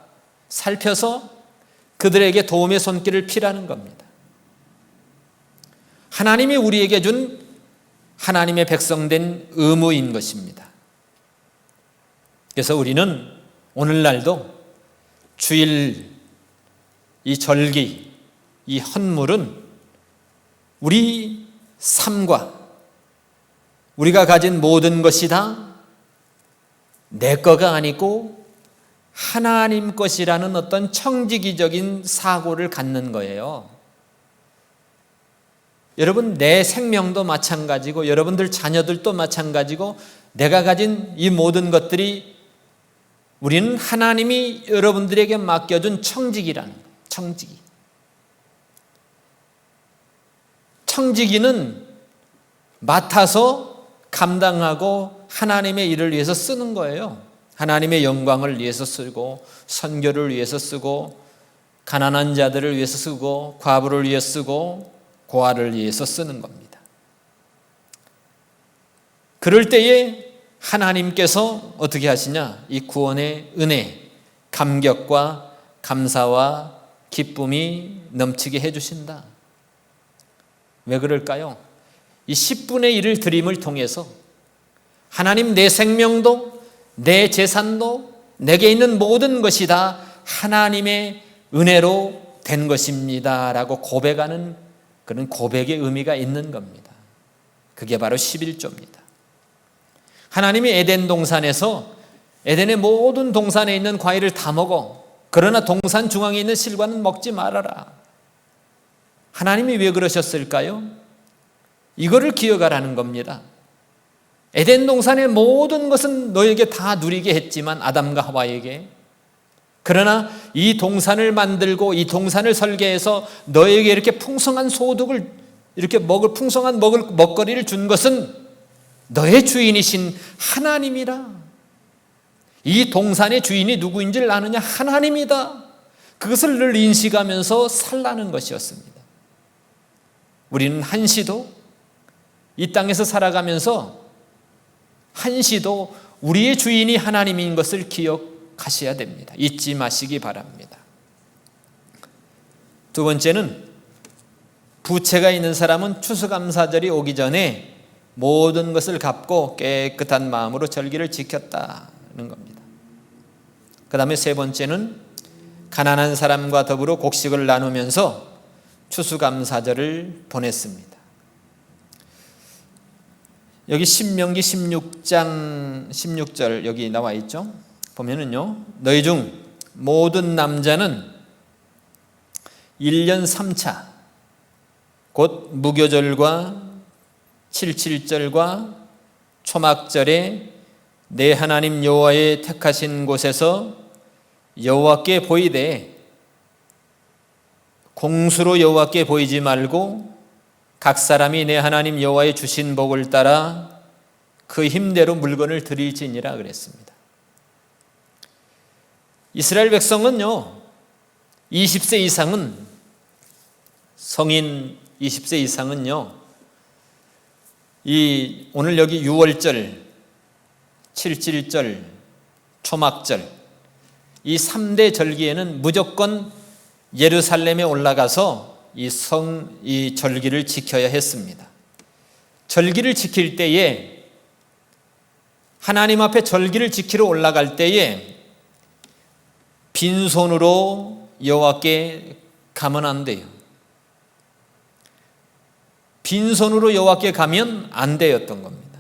살펴서 그들에게 도움의 손길을 피라는 겁니다. 하나님이 우리에게 준 하나님의 백성된 의무인 것입니다. 그래서 우리는 오늘날도 주일 이 절기, 이 헌물은 우리 삶과 우리가 가진 모든 것이 다 내 거가 아니고 하나님 것이라는 어떤 청지기적인 사고를 갖는 거예요. 여러분, 내 생명도 마찬가지고 여러분들 자녀들도 마찬가지고 내가 가진 이 모든 것들이 우리는 하나님이 여러분들에게 맡겨준 청지기라는 거예요. 청지기. 청지기는 맡아서 감당하고 하나님의 일을 위해서 쓰는 거예요. 하나님의 영광을 위해서 쓰고 선교를 위해서 쓰고 가난한 자들을 위해서 쓰고 과부를 위해서 쓰고 고아를 위해서 쓰는 겁니다. 그럴 때에 하나님께서 어떻게 하시냐? 이 구원의 은혜, 감격과 감사와 기쁨이 넘치게 해주신다. 왜 그럴까요? 이 10분의 1을 드림을 통해서 하나님, 내 생명도 내 재산도 내게 있는 모든 것이 다 하나님의 은혜로 된 것입니다 라고 고백하는 그런 고백의 의미가 있는 겁니다. 그게 바로 11조입니다. 하나님이 에덴 동산에서 에덴의 모든 동산에 있는 과일을 다 먹어. 그러나 동산 중앙에 있는 실과는 먹지 말아라. 하나님이 왜 그러셨을까요? 이거를 기억하라는 겁니다. 에덴 동산의 모든 것은 너에게 다 누리게 했지만, 아담과 하와에게. 그러나 이 동산을 만들고 이 동산을 설계해서 너에게 이렇게 풍성한 소득을, 이렇게 풍성한 먹거리를 준 것은 너의 주인이신 하나님이라. 이 동산의 주인이 누구인지를 아느냐? 하나님이다. 그것을 늘 인식하면서 살라는 것이었습니다. 우리는 한시도 이 땅에서 살아가면서 한시도 우리의 주인이 하나님인 것을 기억하셔야 됩니다. 잊지 마시기 바랍니다. 두 번째는, 부채가 있는 사람은 추수감사절이 오기 전에 모든 것을 갚고 깨끗한 마음으로 절기를 지켰다는 겁니다. 그 다음에 세 번째는, 가난한 사람과 더불어 곡식을 나누면서 추수감사절을 보냈습니다. 여기 신명기 16장 16절 여기 나와 있죠. 보면은요, 너희 중 모든 남자는 1년 3차 곧 무교절과 77절과 초막절에 내 하나님 여호와의 택하신 곳에서 여호와께 보이되 공수로 여호와께 보이지 말고 각 사람이 내 하나님 여호와의 주신 복을 따라 그 힘대로 물건을 드릴지니라 그랬습니다. 이스라엘 백성은요, 20세 이상은, 성인 20세 이상은요, 오늘 여기 6월절, 77절, 초막절, 이 3대 절기에는 무조건 예루살렘에 올라가서 이 절기를 지켜야 했습니다. 절기를 지킬 때에, 하나님 앞에 절기를 지키러 올라갈 때에 빈손으로 여호와께 가면 안 돼요. 빈손으로 여호와께 가면 안 되었던 겁니다.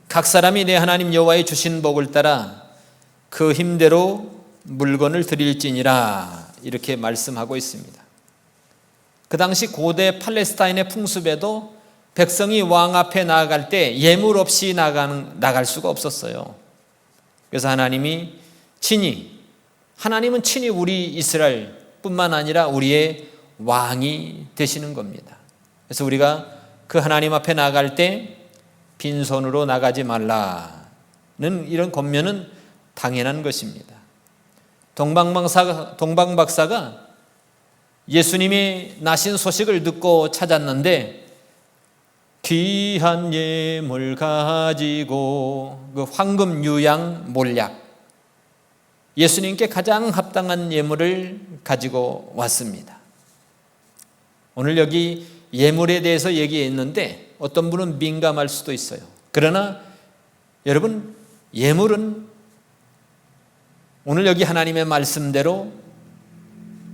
각 사람이 내 하나님 여호와의 주신 복을 따라 그 힘대로 물건을 드릴지니라, 이렇게 말씀하고 있습니다. 그 당시 고대 팔레스타인의 풍습에도 백성이 왕 앞에 나아갈 때 예물 없이 나갈 수가 없었어요. 그래서 하나님은 친히 우리 이스라엘 뿐만 아니라 우리의 왕이 되시는 겁니다. 그래서 우리가 그 하나님 앞에 나아갈 때 빈손으로 나가지 말라는 이런 권면은 당연한 것입니다. 동방박사가 예수님이 나신 소식을 듣고 찾았는데, 귀한 예물 가지고 그 황금 유양 몰약, 예수님께 가장 합당한 예물을 가지고 왔습니다. 오늘 여기 예물에 대해서 얘기했는데 어떤 분은 민감할 수도 있어요. 그러나 여러분, 예물은 오늘 여기 하나님의 말씀대로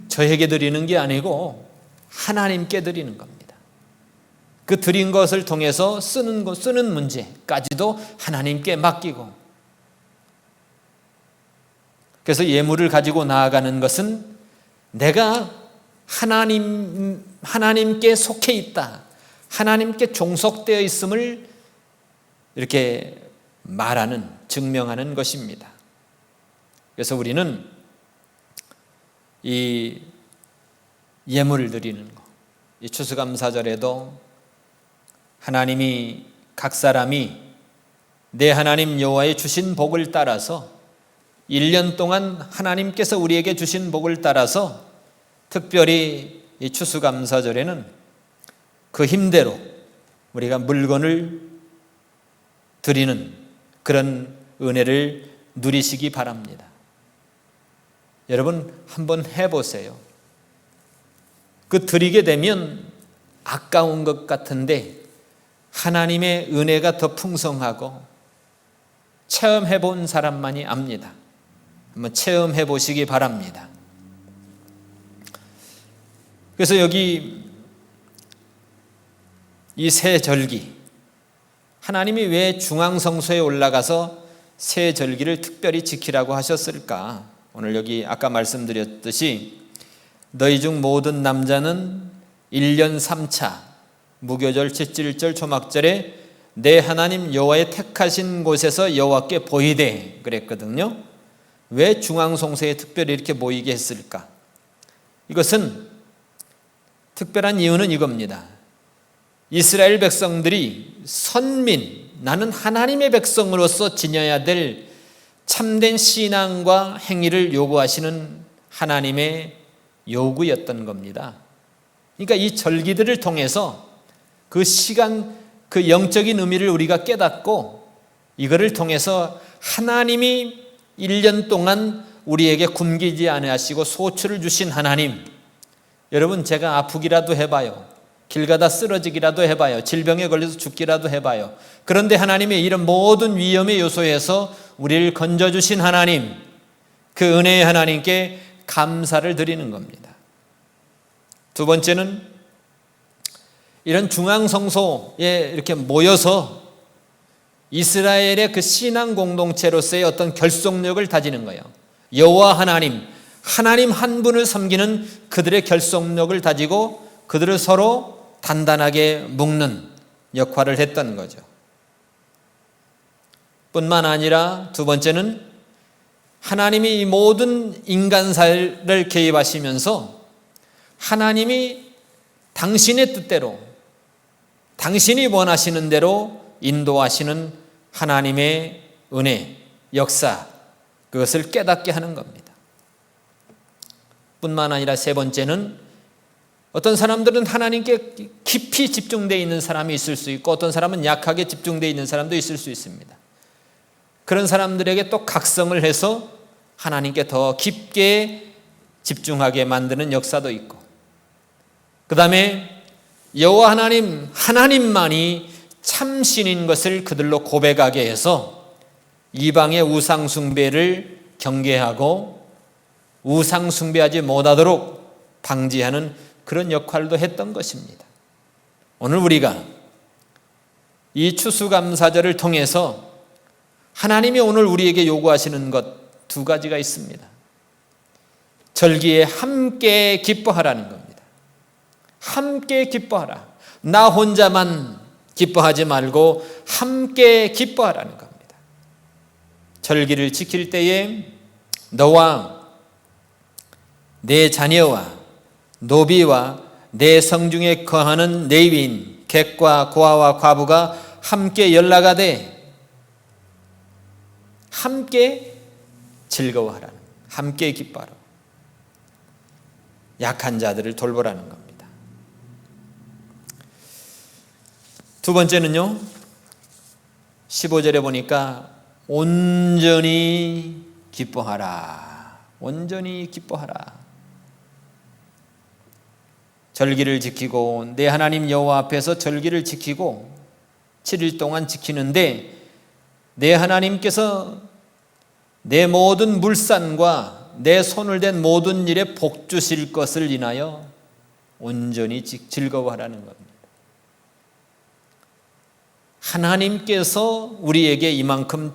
저에게 드리는 게 아니고 하나님께 드리는 겁니다. 그 드린 것을 통해서 쓰는 문제까지도 하나님께 맡기고, 그래서 예물을 가지고 나아가는 것은 내가 하나님께 속해 있다, 하나님께 종속되어 있음을 이렇게 말하는, 증명하는 것입니다. 그래서 우리는 이 예물을 드리는 것, 이 추수감사절에도 하나님이, 각 사람이 내 하나님 여호와의 주신 복을 따라서 1년 동안 하나님께서 우리에게 주신 복을 따라서 특별히 이 추수감사절에는 그 힘대로 우리가 물건을 드리는 그런 은혜를 누리시기 바랍니다. 여러분 한번 해보세요. 그 드리게 되면 아까운 것 같은데 하나님의 은혜가 더 풍성하고 체험해 본 사람만이 압니다. 한번 체험해 보시기 바랍니다. 그래서 여기 이 새 절기, 하나님이 왜 중앙성소에 올라가서 새 절기를 특별히 지키라고 하셨을까? 오늘 여기 아까 말씀드렸듯이 너희 중 모든 남자는 1년 3차 무교절, 채찔절, 초막절에 내 하나님 여호와의 택하신 곳에서 여호와께 보이되 그랬거든요. 왜 중앙성소에 특별히 이렇게 모이게 했을까? 이것은 특별한 이유는 이겁니다. 이스라엘 백성들이 선민, 나는 하나님의 백성으로서 지녀야 될 참된 신앙과 행위를 요구하시는 하나님의 요구였던 겁니다. 그러니까 이 절기들을 통해서 그 시간, 그 영적인 의미를 우리가 깨닫고 이거를 통해서 하나님이 1년 동안 우리에게 굶기지 아니하시고 소출을 주신 하나님, 여러분 제가 아프기라도 해봐요. 길 가다 쓰러지기라도 해봐요. 질병에 걸려서 죽기라도 해봐요. 그런데 하나님의 이런 모든 위험의 요소에서 우리를 건져주신 하나님, 그 은혜의 하나님께 감사를 드리는 겁니다. 두 번째는 이런 중앙성소에 이렇게 모여서 이스라엘의 그 신앙 공동체로서의 어떤 결속력을 다지는 거예요. 여호와 하나님 한 분을 섬기는 그들의 결속력을 다지고 그들을 서로 단단하게 묶는 역할을 했던 거죠. 뿐만 아니라 두 번째는 하나님이 이 모든 인간사를 개입하시면서 하나님이 당신의 뜻대로 당신이 원하시는 대로 인도하시는 하나님의 은혜, 역사, 그것을 깨닫게 하는 겁니다. 뿐만 아니라 세 번째는 어떤 사람들은 하나님께 깊이 집중되어 있는 사람이 있을 수 있고 어떤 사람은 약하게 집중되어 있는 사람도 있을 수 있습니다. 그런 사람들에게 또 각성을 해서 하나님께 더 깊게 집중하게 만드는 역사도 있고, 그 다음에 여호와 하나님만이 참신인 것을 그들로 고백하게 해서 이방의 우상 숭배를 경계하고 우상 숭배하지 못하도록 방지하는 그런 역할도 했던 것입니다. 오늘 우리가 이 추수감사절을 통해서 하나님이 오늘 우리에게 요구하시는 것 두 가지가 있습니다. 절기에 함께 기뻐하라는 겁니다. 함께 기뻐하라. 나 혼자만 기뻐하지 말고 함께 기뻐하라는 겁니다. 절기를 지킬 때에 너와 내 자녀와 노비와 내 성중에 거하는 레위인, 객과 고아와 과부가 함께 연락하되 함께 즐거워하라는, 함께 기뻐하라. 약한 자들을 돌보라는 겁니다. 두 번째는요, 15절에 보니까 온전히 기뻐하라. 온전히 기뻐하라. 절기를 지키고 내 하나님 여호와 앞에서 절기를 지키고 7일 동안 지키는데 내 하나님께서 내 모든 물산과 내 손을 댄 모든 일에 복 주실 것을 인하여 온전히 즐거워하라는 겁니다. 하나님께서 우리에게 이만큼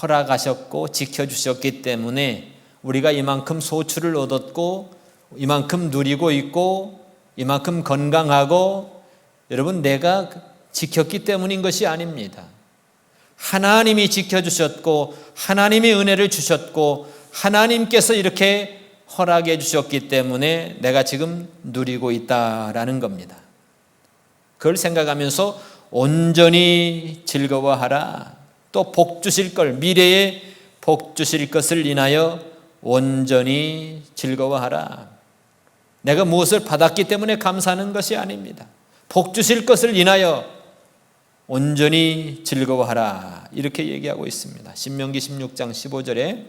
허락하셨고 지켜주셨기 때문에 우리가 이만큼 소출을 얻었고 이만큼 누리고 있고 이만큼 건강하고, 여러분 내가 지켰기 때문인 것이 아닙니다. 하나님이 지켜주셨고 하나님의 은혜를 주셨고 하나님께서 이렇게 허락해 주셨기 때문에 내가 지금 누리고 있다라는 겁니다. 그걸 생각하면서 온전히 즐거워하라. 또 복 주실 걸, 미래에 복 주실 것을 인하여 온전히 즐거워하라. 내가 무엇을 받았기 때문에 감사하는 것이 아닙니다. 복 주실 것을 인하여 온전히 즐거워하라 이렇게 얘기하고 있습니다. 신명기 16장 15절에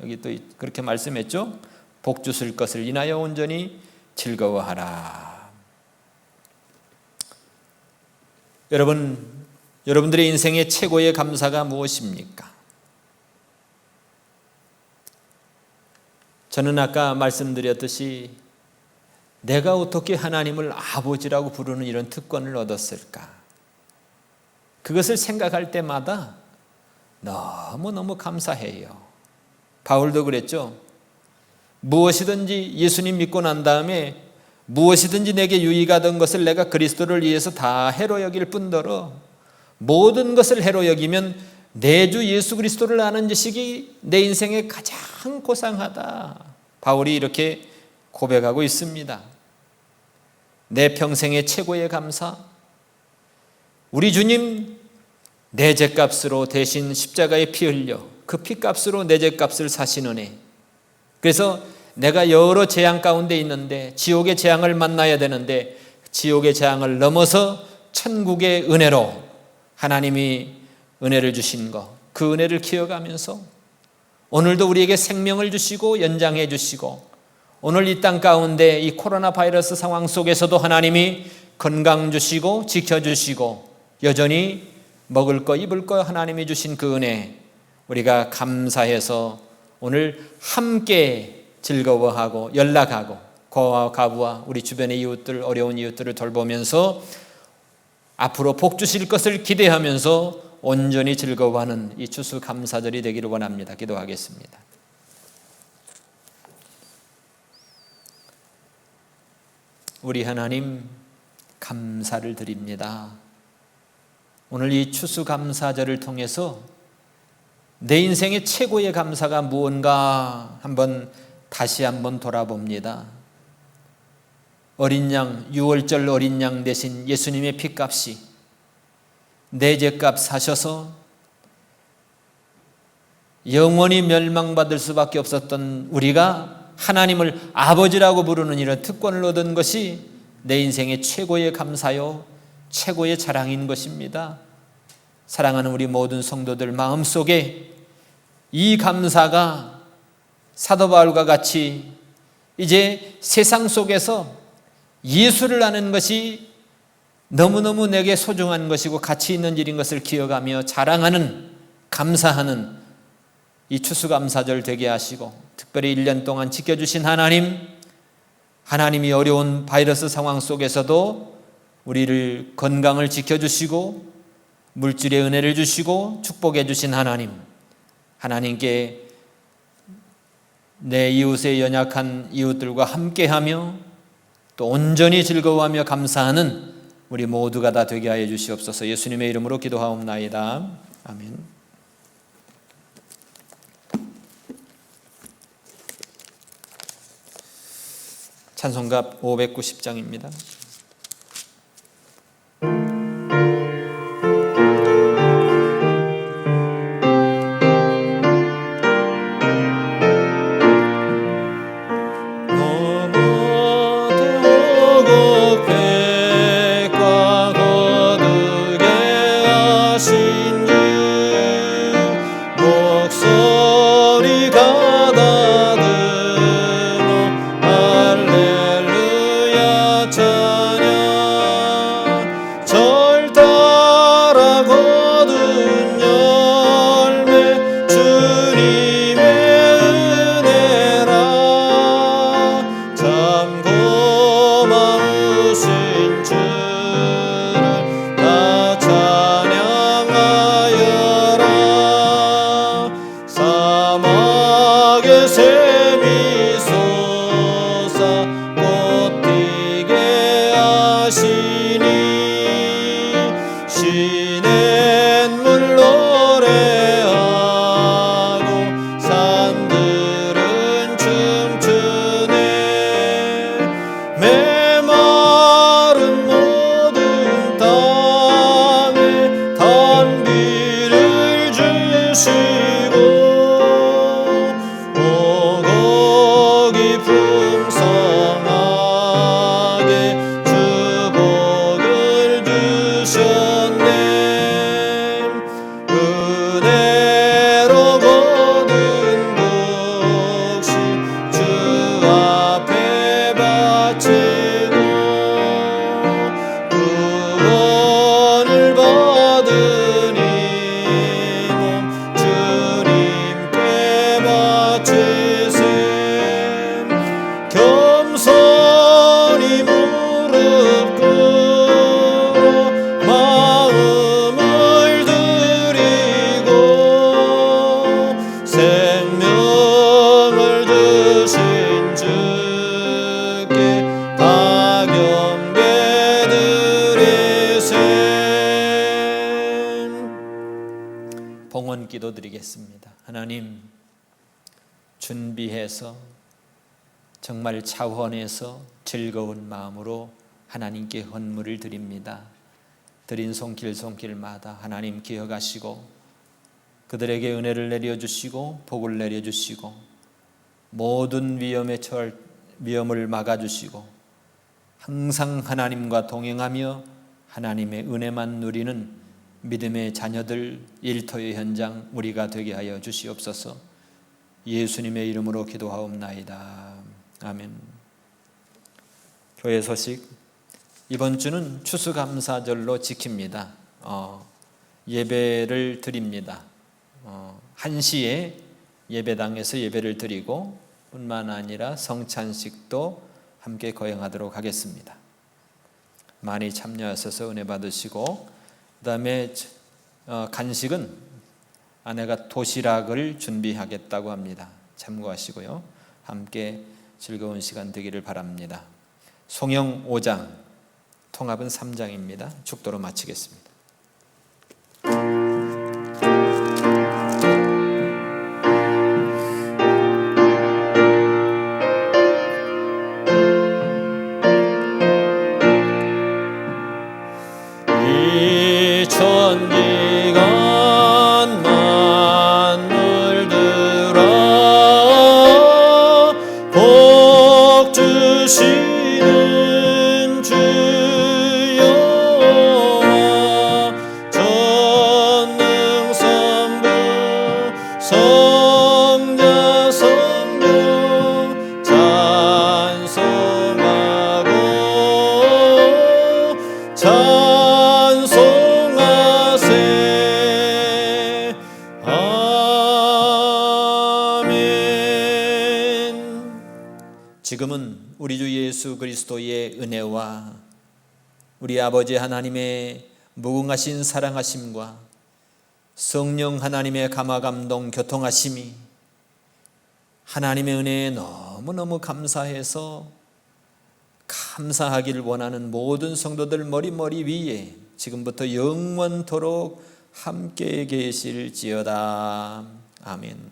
여기 또 그렇게 말씀했죠. 복 주실 것을 인하여 온전히 즐거워하라. 여러분들의 인생의 최고의 감사가 무엇입니까? 저는 아까 말씀드렸듯이 내가 어떻게 하나님을 아버지라고 부르는 이런 특권을 얻었을까? 그것을 생각할 때마다 너무너무 감사해요. 바울도 그랬죠. 무엇이든지 예수님 믿고 난 다음에 무엇이든지 내게 유익하던 것을 내가 그리스도를 위해서 다 해로 여길 뿐더러 모든 것을 해로 여기면 내 주 예수 그리스도를 아는 지식이 내 인생에 가장 고상하다. 바울이 이렇게 고백하고 있습니다. 내 평생의 최고의 감사, 우리 주님 내 죄값으로 대신 십자가에 피 흘려 그 피값으로 내 죄값을 사신 은혜. 그래서 내가 여러 재앙 가운데 있는데 지옥의 재앙을 만나야 되는데 지옥의 재앙을 넘어서 천국의 은혜로 하나님이 은혜를 주신 것, 그 은혜를 기억하면서 오늘도 우리에게 생명을 주시고 연장해 주시고 오늘 이 땅 가운데 이 코로나 바이러스 상황 속에서도 하나님이 건강 주시고 지켜주시고 여전히 먹을 거 입을 거 하나님이 주신 그 은혜 우리가 감사해서 오늘 함께 즐거워하고 연락하고 고아와 가부와 우리 주변의 이웃들 어려운 이웃들을 돌보면서 앞으로 복 주실 것을 기대하면서 온전히 즐거워하는 이 추수감사절이 되기를 원합니다. 기도하겠습니다. 우리 하나님 감사를 드립니다. 오늘 이 추수감사절을 통해서 내 인생의 최고의 감사가 무언가 다시 한번 돌아봅니다. 어린 양, 유월절 어린 양 대신 예수님의 피값이 내 죄값 사셔서 영원히 멸망받을 수밖에 없었던 우리가 하나님을 아버지라고 부르는 이런 특권을 얻은 것이 내 인생의 최고의 감사요 최고의 자랑인 것입니다. 사랑하는 우리 모든 성도들 마음속에 이 감사가 사도 바울과 같이 이제 세상 속에서 예수를 아는 것이 너무너무 내게 소중한 것이고 가치 있는 일인 것을 기억하며 자랑하는 감사하는 이 추수감사절 되게 하시고 특별히 1년 동안 지켜주신 하나님이 어려운 바이러스 상황 속에서도 우리를 건강을 지켜주시고 물질의 은혜를 주시고 축복해 주신 하나님께 내 이웃의 연약한 이웃들과 함께하며 또 온전히 즐거워하며 감사하는 우리 모두가 다 되게 하여 주시옵소서. 예수님의 이름으로 기도하옵나이다. 아멘. 찬송가 590장입니다. 주시고 하나님 준비해서 정말 차원에서 즐거운 마음으로 하나님께 헌물을 드립니다. 드린 손길마다 하나님 기억하시고 그들에게 은혜를 내려주시고 복을 내려주시고 모든 위험을 막아주시고 항상 하나님과 동행하며 하나님의 은혜만 누리는 믿음의 자녀들, 일터의 현장 우리가 되게 하여 주시옵소서. 예수님의 이름으로 기도하옵나이다. 아멘. 교회 소식, 이번 주는 추수감사절로 지킵니다. 예배를 드립니다. 1시에 예배당에서 예배를 드리고 뿐만 아니라 성찬식도 함께 거행하도록 하겠습니다. 많이 참여하셔서 은혜 받으시고, 그 다음에 간식은 아내가 도시락을 준비하겠다고 합니다. 참고하시고요. 함께 즐거운 시간 되기를 바랍니다. 송영 5장, 통합은 3장입니다. 축도로 마치겠습니다. 지금은 우리 주 예수 그리스도의 은혜와 우리 아버지 하나님의 무궁하신 사랑하심과 성령 하나님의 감화감동 교통하심이 하나님의 은혜에 너무너무 감사해서 감사하기를 원하는 모든 성도들 머리 위에 지금부터 영원토록 함께 계실지어다. 아멘.